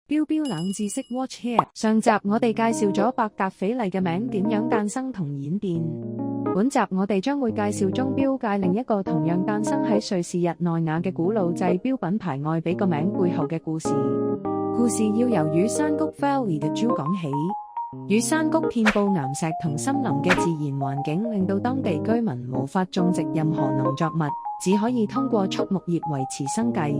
標標冷知識 Watch Here。上集我哋介紹咗百達翡麗嘅名點樣誕生同演變，本集我哋將會介紹鐘錶界另一個同樣誕生喺瑞士日內瓦嘅古老製錶品牌愛彼個名背後嘅故事。故事要由與山谷 Valley 嘅 Jewel 講起。與山谷遍佈岩石同森林嘅自然環境，令到當地居民無法種植任何農作物，只可以通過畜牧業維持生計。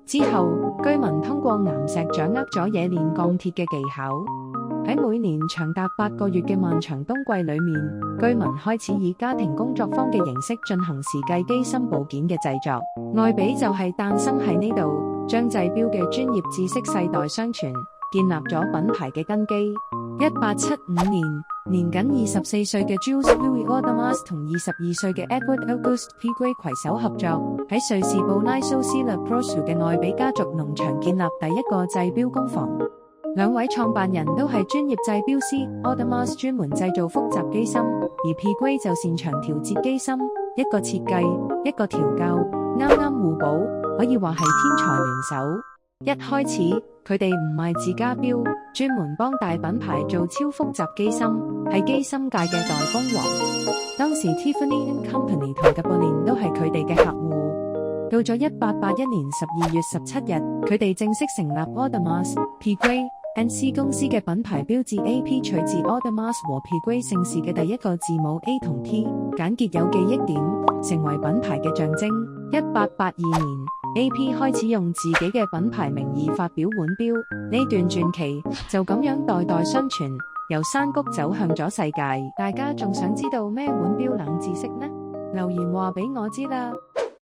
之後，居民通過岩石掌握咗冶煉鋼鐵嘅技巧。喺每年長達8個月嘅漫長冬季裏面，居民開始以家庭工作坊嘅形式進行時計機芯部件嘅製作。愛彼就係誕生喺呢度，將製錶嘅專業知識世代相傳，建立咗品牌嘅根基。1875年，年僅24歲嘅 Jules Louis Audemars 同22歲嘅 Edward Auguste Piguet 攜手合作，喺瑞士布拉蘇斯勒 Prosu 嘅愛彼家族農場建立第一個製錶工房。兩位創辦人都係專業製錶師 ，Audemars 專門製造複雜機芯，而 Piguet 就擅長調節機芯，一個設計，一個調校，啱啱互補，可以話係天才聯手。一開始，佢哋唔賣自家錶，專門幫大品牌做超複雜機芯，係機芯界嘅代工王。當時 Tiffany & Company 同 Gabouline 都係佢哋嘅客戶。到咗1881年12月17日，佢哋正式成立 Audemars Piguet NC 公司嘅品牌標誌 AP 取自 Audemars 和 Piguet 姓氏嘅第一個字母 A 同 T， 簡潔有記憶點，成為品牌嘅象徵。1882年，AP 開始用自己嘅品牌名義發表腕錶，呢段傳奇就咁樣代代相傳，由山谷走向咗世界。大家仲想知道咩腕錶冷知識呢？留言話俾我知啦！